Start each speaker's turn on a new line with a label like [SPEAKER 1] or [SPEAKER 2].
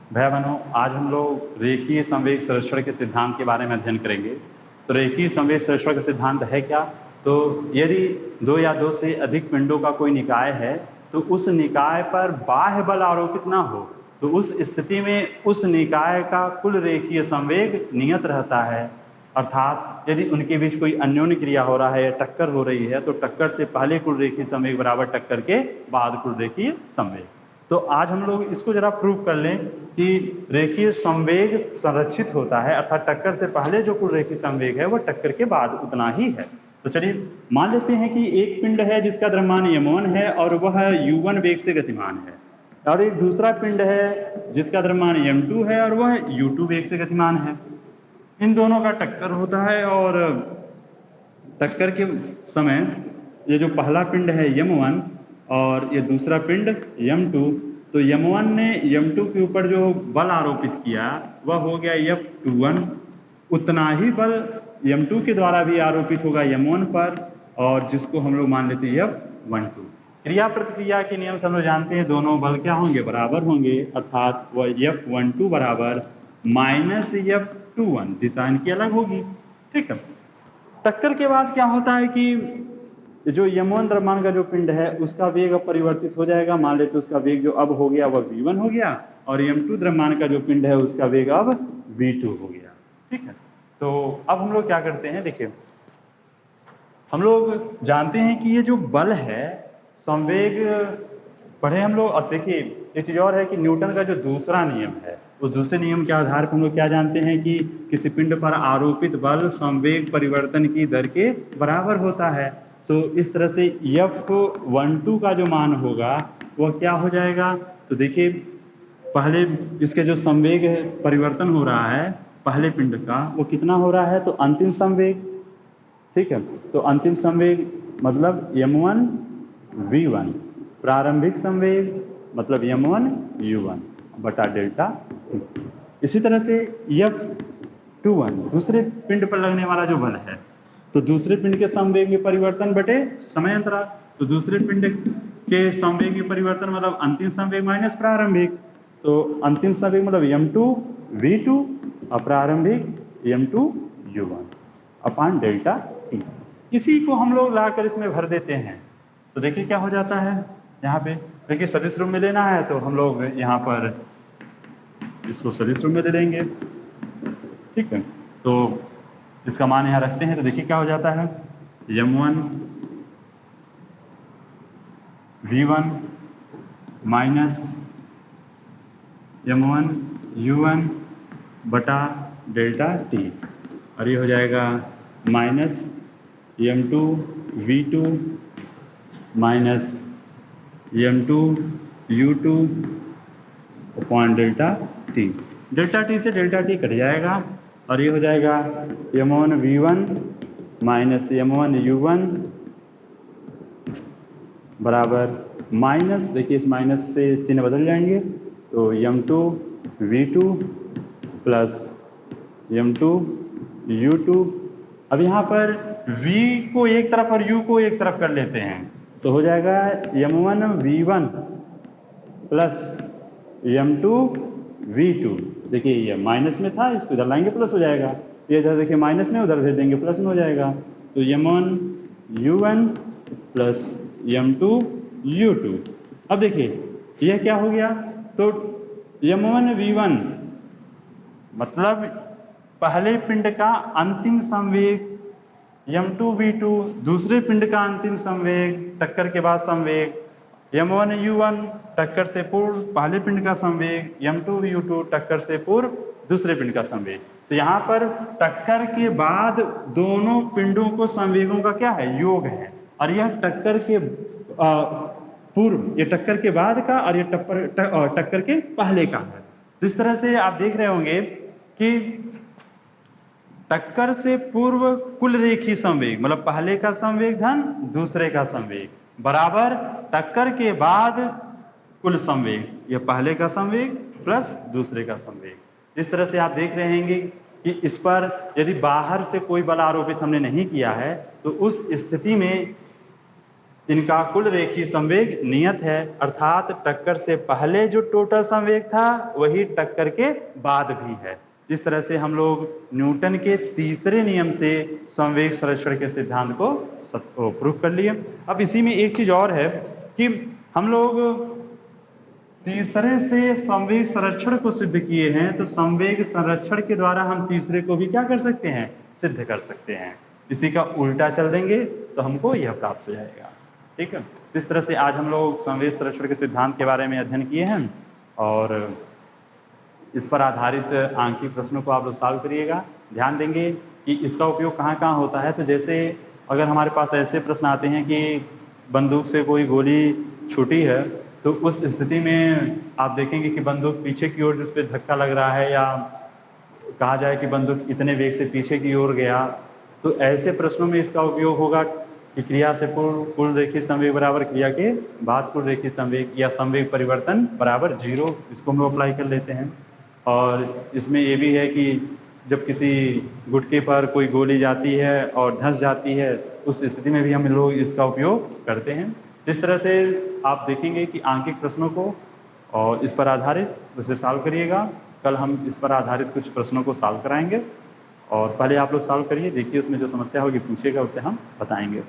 [SPEAKER 1] भैया बहनों, आज हम लोग रेखीय संवेग सर्वेक्षण के सिद्धांत के बारे में अध्ययन करेंगे। तो रेखीय संवेग सर्वेक्षण का सिद्धांत है क्या? तो यदि दो या दो से अधिक पिंडों का कोई निकाय है तो उस निकाय पर बाह्य बल आरोपित ना हो तो उस स्थिति में उस निकाय का कुल रेखीय संवेग नियत रहता है। अर्थात यदि उनके बीच कोई अन्योन्य क्रिया हो रहा है या टक्कर हो रही है तो टक्कर से पहले कुल रेखीय संवेग बराबर टक्कर के बाद कुल रेखीय संवेग। तो आज हम लोग इसको जरा प्रूव कर लें कि रेखीय संवेग संरक्षित होता है, अर्थात टक्कर से पहले जो कुल रेखीय संवेग है वह टक्कर के बाद उतना ही है। तो चलिए मान लेते हैं कि एक पिंड है जिसका द्रव्यमान m1 है और वह u1 वेग से गतिमान है, और एक दूसरा पिंड है जिसका द्रव्यमान m2 है और वह u2 वेग से गतिमान है। इन दोनों का टक्कर होता है और टक्कर के समय ये जो पहला पिंड है m1 और ये दूसरा पिंड m2, तो m1 ने m2 के ऊपर जो बल आरोपित किया वह हो गया F21। उतना ही बल m2 के द्वारा भी आरोपित होगा m1 पर, और जिसको हम लोग मान लेते हैं F12। क्रिया प्रतिक्रिया के नियम से हम लोग जानते हैं दोनों बल क्या होंगे, बराबर होंगे, अर्थात वह F12 बराबर माइनस F21, दिशा इनकी अलग होगी। ठीक है। टक्कर के बाद क्या होता है कि जो m1 द्रव्यमान का जो पिंड है उसका वेग अब परिवर्तित हो जाएगा। मान लेते उसका वेग जो अब हो गया वह v1 हो गया, और m2 द्रव्यमान का जो पिंड है उसका वेग अब v2 हो गया। ठीक है। तो अब हम लोग क्या करते हैं, देखिए हम लोग जानते हैं कि ये जो बल है संवेग पढ़े हम लोग। और देखिए एक चीज और है कि न्यूटन का जो दूसरा नियम है उस दूसरे नियम के आधार पर हम लोग क्या जानते हैं कि किसी पिंड पर आरोपित बल संवेग परिवर्तन की दर के बराबर होता है। तो इस तरह से F12 का जो मान होगा वह क्या हो जाएगा, तो देखिए पहले इसके जो संवेग परिवर्तन हो रहा है पहले पिंड का वो कितना हो रहा है, तो अंतिम संवेग। ठीक है। तो अंतिम संवेग मतलब m1 v1, प्रारंभिक संवेग मतलब m1 u1 बटा डेल्टा t। इसी तरह से F21 दूसरे पिंड पर लगने वाला जो बल है, तो दूसरे पिंड के संवेग में परिवर्तन बटे समय अंतराल। तो दूसरे पिंड के संवेग में परिवर्तन मतलब अंतिम संवेग माइनस प्रारंभिक, तो अंतिम संवेग मतलब m2 v2 और प्रारंभिक m2 u1 अपान डेल्टा t। इसी को हम लोग लाकर इसमें भर देते हैं तो देखिए क्या हो जाता है। यहाँ पे देखिए सदिश रूप में लेना है तो हम लोग यहाँ पर इसको सदिश रूप में ले लेंगे। ठीक है। तो इसका मान यहाँ रखते हैं तो देखिए क्या हो जाता है, m1 v1 minus m1 u1 बटा डेल्टा t, और ये हो जाएगा minus m2 v2 minus m2 u2 upon delta t। Delta t से डेल्टा t कट जाएगा और ये हो जाएगा m1 v1 minus m1 u1 बराबर माइनस, देखिए इस माइनस से चिन्ह बदल जाएंगे, तो m2 v2 plus m2 u2। अब यहाँ पर v को एक तरफ और u को एक तरफ कर लेते हैं तो हो जाएगा m1 v1 plus m2 v2। देखिए ये माइनस में था, इसको इधर लाएंगे प्लस हो जाएगा, ये इधर देखिए माइनस में उधर भेज देंगे प्लस में हो जाएगा, तो m1 u1 plus m2 u2। अब देखिए यह क्या हो गया, तो m1 v1 मतलब पहले पिंड का अंतिम संवेग m2 v2, दूसरे पिंड का अंतिम संवेग टक्कर के बाद संवेग m1 u1, टक्कर से पूर्व पहले पिंड का संवेग m2 u2, टक्कर से पूर्व दूसरे पिंड का संवेग। तो यहाँ पर टक्कर के बाद दोनों पिंडों को संवेगों का क्या है, योग है, और यह टक्कर के पूर्व, ये टक्कर के बाद का, और ये टक्कर के पहले का है। तो इस तरह से आप देख रहे होंगे कि टक्कर से पूर्व कुल रेखीय संवेग मतलब पहले का संवेग धन दूसरे का संवेग बराबर टक्कर के बाद कुल संवेग, यह पहले का संवेग प्लस दूसरे का संवेग। इस तरह से आप देख रहे होंगे कि इस पर यदि बाहर से कोई बल आरोपित हमने नहीं किया है तो उस स्थिति में इनका कुल रेखीय संवेग नियत है, अर्थात टक्कर से पहले जो टोटल संवेग था वही टक्कर के बाद भी है। इस तरह से हम लोग न्यूटन के तीसरे नियम से संवेग संरक्षण के सिद्धांत को प्रूफ कर लिए। अब इसी में एक चीज और है कि हम लोग तीसरे से संवेग संरक्षण को सिद्ध किए हैं, तो संवेग संरक्षण के द्वारा हम तीसरे को भी क्या कर सकते हैं, सिद्ध कर सकते हैं। इसी का उल्टा चल देंगे तो हमको यह प्राप्त हो जाएगा। ठीक है, इस तरह से आज हम लोग संवेग संरक्षण के सिद्धांत के बारे में अध्ययन किए हैं और इस पर आधारित आंकिक प्रश्नों को आप लोग सॉल्व करिएगा। ध्यान देंगे कि इसका उपयोग कहाँ कहाँ होता है। तो जैसे अगर हमारे पास ऐसे प्रश्न आते हैं कि बंदूक से कोई गोली छूटी है, तो उस स्थिति में आप देखेंगे कि बंदूक पीछे की ओर उस पर धक्का लग रहा है, या कहा जाए कि बंदूक इतने वेग से पीछे की ओर गया, तो ऐसे प्रश्नों में इसका उपयोग होगा कि क्रिया से पूर्व कुल रेखीय संवेग बराबर क्रिया के बाद कुल रेखीय संवेग, या संवेग परिवर्तन बराबर 0, इसको हम लोग अप्लाई कर लेते हैं। और इसमें ये भी है कि जब किसी गुटके पर कोई गोली जाती है और धंस जाती है, उस स्थिति में भी हम लोग इसका उपयोग करते हैं। इस तरह से आप देखेंगे कि आंकिक प्रश्नों को और इस पर आधारित उसे सॉल्व करिएगा। कल हम इस पर आधारित कुछ प्रश्नों को सॉल्व कराएंगे, और पहले आप लोग सॉल्व करिए, देखिए उसमें जो समस्या होगी पूछिएगा, उसे हम बताएंगे।